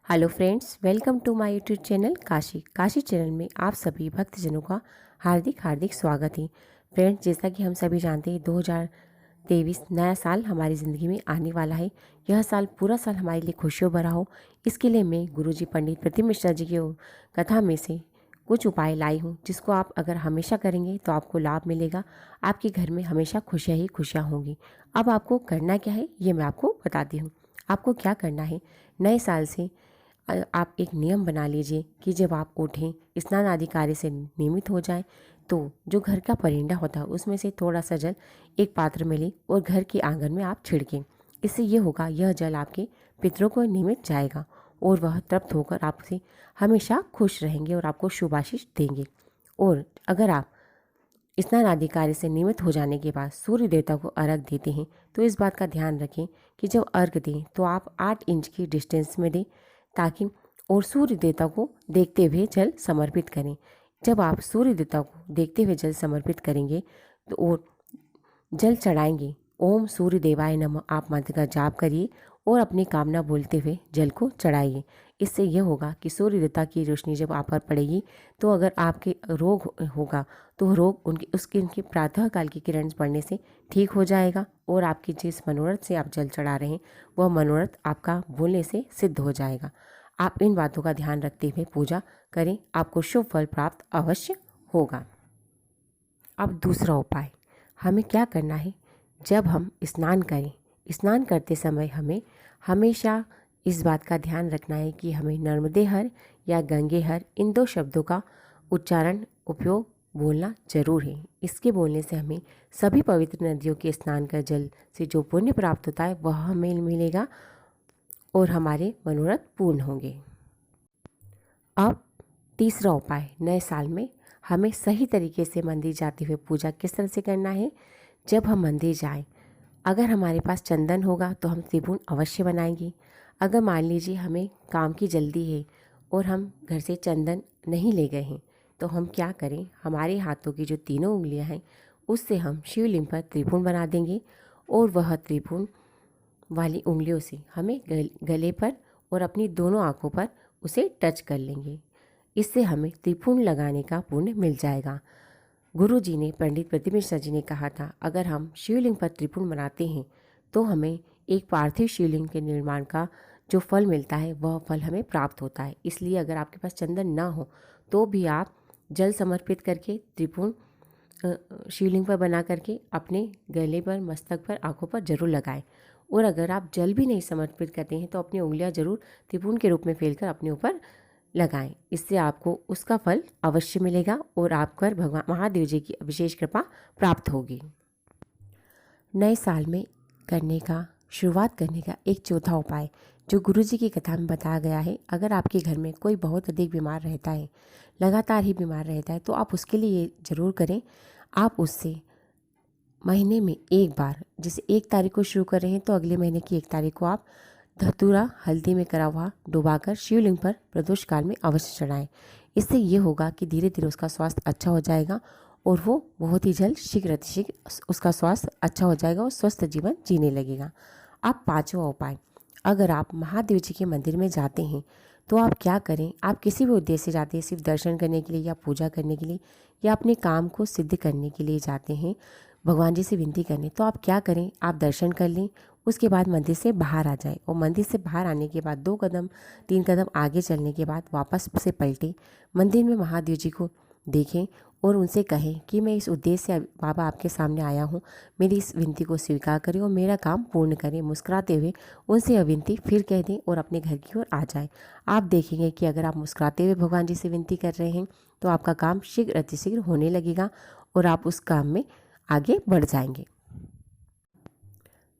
Hello friends, welcome to my YouTube channel Kashi channel में आप सभी भक्तजनों का हार्दिक हार्दिक स्वागत है। फ्रेंड्स, जैसा कि हम सभी जानते हैं 2023 नया साल हमारी ज़िंदगी में आने वाला है। यह साल पूरा साल हमारे लिए खुशियों भरा हो, इसके लिए मैं गुरुजी पंडित प्रतिम मिश्रा जी की कथा में से कुछ उपाय लाई हूँ, जिसको आप अगर हमेशा करेंगे तो आपको लाभ मिलेगा। आपके घर में हमेशा खुशियाँ ही खुशियाँ होंगी। अब आपको करना क्या है ये मैं आपको बताती हूँ। आपको क्या करना है, नए साल से आप एक नियम बना लीजिए कि जब आप उठें, स्नान आदि कार्य से नियमित हो जाएं, तो जो घर का परिंदा होता है उसमें से थोड़ा सा जल एक पात्र में लें और घर के आंगन में आप छिड़कें। इससे ये होगा, यह जल आपके पितरों को नियमित जाएगा और वह तृप्त होकर आपसे हमेशा खुश रहेंगे और आपको शुभ आशीष देंगे। और अगर आप स्नान आदि कार्य से नियमित हो जाने के बाद सूर्य देवता को अर्घ देते हैं तो इस बात का ध्यान रखें कि जब अर्घ दें तो आप 8 इंच की डिस्टेंस में दें, ताकि और सूर्य देवता को देखते हुए जल समर्पित करें। जब आप सूर्य देवता को देखते हुए जल समर्पित करेंगे तो और जल चढ़ाएंगे, ओम सूर्य देवाय नमः आप मंत्र का जाप करिए और अपनी कामना बोलते हुए जल को चढ़ाइए। इससे यह होगा कि सूर्य देवता की रोशनी जब आप पर पड़ेगी तो अगर आपके रोग होगा तो रोग उनकी प्रातः काल की किरण पड़ने से ठीक हो जाएगा और आपकी जिस मनोरथ से आप जल चढ़ा रहे हैं वह मनोरथ आपका बोलने से सिद्ध हो जाएगा। आप इन बातों का ध्यान रखते हुए पूजा करें, आपको शुभ फल प्राप्त अवश्य होगा। अब दूसरा उपाय हमें क्या करना है, जब हम स्नान करें, स्नान करते समय हमें हमेशा इस बात का ध्यान रखना है कि हमें नर्मदे हर या गंगे हर इन 2 शब्दों का उच्चारण उपयोग बोलना जरूर है। इसके बोलने से हमें सभी पवित्र नदियों के स्नान का जल से जो पुण्य प्राप्त होता है वह हमें मिलेगा और हमारे मनोरथ पूर्ण होंगे। अब तीसरा उपाय, नए साल में हमें सही तरीके से मंदिर जाते हुए पूजा किस तरह से करना है। जब हम मंदिर जाएं, अगर हमारे पास चंदन होगा तो हम त्रिभुवन अवश्य बनाएंगे। अगर मान लीजिए हमें काम की जल्दी है और हम घर से चंदन नहीं ले गए हैं तो हम क्या करें, हमारे हाथों की जो तीनों उंगलियां हैं उससे हम शिवलिंग पर त्रिभुवन बना देंगे और वह त्रिभुवन वाली उंगलियों से हमें गले पर और अपनी दोनों आंखों पर उसे टच कर लेंगे। इससे हमें त्रिभुवन लगाने का पुण्य मिल जाएगा। गुरु जी ने, पंडित प्रतिम मिश्रा जी ने कहा था, अगर हम शिवलिंग पर त्रिभुवन बनाते हैं तो हमें एक पार्थिव शिवलिंग के निर्माण का जो फल मिलता है वह फल हमें प्राप्त होता है। इसलिए अगर आपके पास चंदन ना हो तो भी आप जल समर्पित करके त्रिभुवन शिवलिंग पर बना करके अपने गले पर, मस्तक पर, आंखों पर जरूर लगाएं। और अगर आप जल भी नहीं समर्पित करते हैं तो अपनी उंगलियां जरूर त्रिभुवन के रूप में फैलकर अपने ऊपर लगाएं। इससे आपको उसका फल अवश्य मिलेगा और आप पर भगवान महादेव जी की विशेष कृपा प्राप्त होगी। नए साल में शुरुआत करने का एक चौथा उपाय जो गुरु जी की कथा में बताया गया है, अगर आपके घर में कोई बहुत अधिक बीमार रहता है, लगातार ही बीमार रहता है, तो आप उसके लिए ये जरूर करें, आप उससे महीने में एक बार, जैसे 1 तारीख को शुरू कर रहे हैं तो अगले महीने की 1 तारीख को आप धतूरा हल्दी में करा हुआ डुबाकर शिवलिंग पर प्रदोष काल में अवश्य चढ़ाएं। इससे ये होगा कि धीरे धीरे उसका स्वास्थ्य अच्छा हो जाएगा और वो बहुत ही जल्द शीघ्र उसका स्वास्थ्य अच्छा हो जाएगा और स्वस्थ जीवन जीने लगेगा। अब 5वां उपाय, अगर आप महादेव जी के मंदिर में जाते हैं तो आप क्या करें, आप किसी भी उद्देश्य से जाते हैं, सिर्फ दर्शन करने के लिए या पूजा करने के लिए या अपने काम को सिद्ध करने के लिए जाते हैं, भगवान जी से विनती करने, तो आप क्या करें, आप दर्शन कर लें, उसके बाद मंदिर से बाहर आ जाएं और मंदिर से बाहर आने के बाद 2 कदम 3 कदम आगे चलने के बाद वापस से पलटें, मंदिर में महादेव जी को देखें और उनसे कहें कि मैं इस उद्देश्य से बाबा आपके सामने आया हूँ, मेरी इस विनती को स्वीकार करें और मेरा काम पूर्ण करें। मुस्कुराते हुए उनसे यह विनती फिर कह दें और अपने घर की ओर आ जाएं। आप देखेंगे कि अगर आप मुस्कुराते हुए भगवान जी से विनती कर रहे हैं तो आपका काम शीघ्र अतिशीघ्र होने लगेगा और आप उस काम में आगे बढ़ जाएंगे।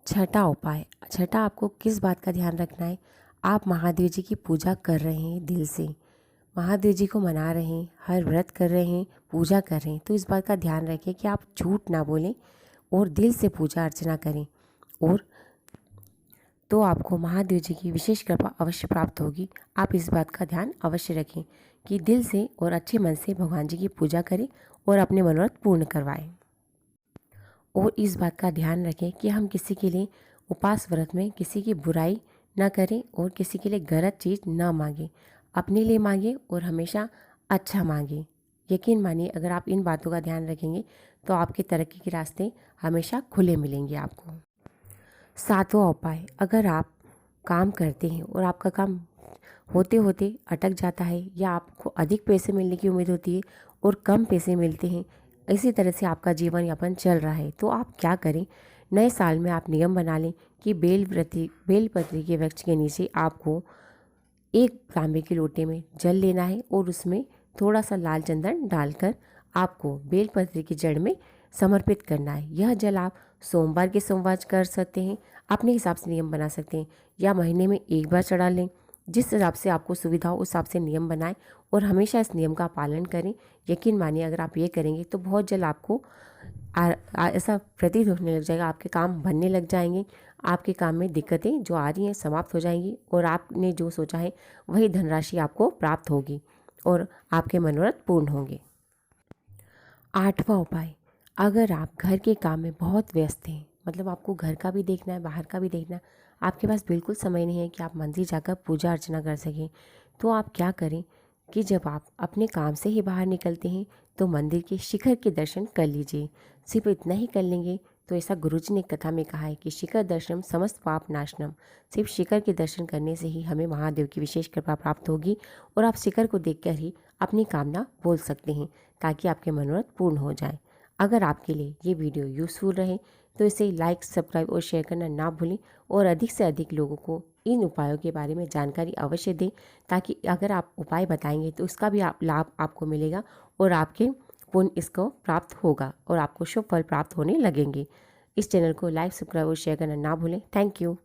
छठा उपाय, छठा आपको किस बात का ध्यान रखना है, आप महादेव जी की पूजा कर रहे हैं, दिल से महादेव जी को मना रहे हैं, हर व्रत कर रहे हैं, पूजा कर रहे हैं, तो इस बात का ध्यान रखें कि आप झूठ ना बोलें और दिल से पूजा अर्चना करें और तो आपको महादेव जी की विशेष कृपा अवश्य प्राप्त होगी। आप इस बात का ध्यान अवश्य रखें कि दिल से और अच्छे मन से भगवान जी की पूजा करें और अपने मनोरथ पूर्ण करवाएं। और इस बात का ध्यान रखें कि हम किसी के लिए उपास व्रत में किसी की बुराई ना करें और किसी के लिए गलत चीज़ ना मांगें। अपने लिए मांगें और हमेशा अच्छा मांगें। यकीन मानिए, अगर आप इन बातों का ध्यान रखेंगे तो आपके तरक्की के रास्ते हमेशा खुले मिलेंगे आपको। सातवां उपाय, अगर आप काम करते हैं और आपका काम होते होते अटक जाता है या आपको अधिक पैसे मिलने की उम्मीद होती है और कम पैसे मिलते हैं, इसी तरह से आपका जीवन यापन चल रहा है, तो आप क्या करें, नए साल में आप नियम बना लें कि बेलपत्री के वृक्ष के नीचे आपको एक तांबे के लोटे में जल लेना है और उसमें थोड़ा सा लाल चंदन डालकर आपको बेलपत्री की जड़ में समर्पित करना है। यह जल आप सोमवार के सोमवार कर सकते हैं, अपने हिसाब से नियम बना सकते हैं, या महीने में एक बार चढ़ा लें। जिस हिसाब से आपको सुविधा हो उस हिसाब से नियम बनाएं और हमेशा इस नियम का पालन करें। यकीन मानिए, अगर आप ये करेंगे तो बहुत जल्द आपको ऐसा प्रतीत होने लग जाएगा, आपके काम बनने लग जाएंगे, आपके काम में दिक्कतें जो आ रही हैं समाप्त हो जाएंगी और आपने जो सोचा है वही धनराशि आपको प्राप्त होगी और आपके मनोरथ पूर्ण होंगे। आठवां उपाय, अगर आप घर के काम में बहुत व्यस्त हैं, मतलब आपको घर का भी देखना है बाहर का भी देखना है, आपके पास बिल्कुल समय नहीं है कि आप मंदिर जाकर पूजा अर्चना कर सकें, तो आप क्या करें कि जब आप अपने काम से ही बाहर निकलते हैं तो मंदिर के शिखर के दर्शन कर लीजिए। सिर्फ इतना ही कर लेंगे तो ऐसा गुरुजी ने कथा में कहा है कि शिखर दर्शनम समस्त पाप नाशनम। सिर्फ शिखर के दर्शन करने से ही हमें महादेव की विशेष कृपा प्राप्त होगी और आप शिखर को देखकर ही अपनी कामना बोल सकते हैं ताकि आपके मनोरथ पूर्ण हो जाए। अगर आपके लिए ये वीडियो यूज़फुल रहे तो इसे लाइक, सब्सक्राइब और शेयर करना ना भूलें और अधिक से अधिक लोगों को इन उपायों के बारे में जानकारी अवश्य दें, ताकि अगर आप उपाय बताएंगे तो उसका भी लाभ आपको मिलेगा और आपके पुण्य इसको प्राप्त होगा और आपको शुभ फल प्राप्त होने लगेंगे। इस चैनल को लाइक, सब्सक्राइब और शेयर करना ना भूलें। Thank you.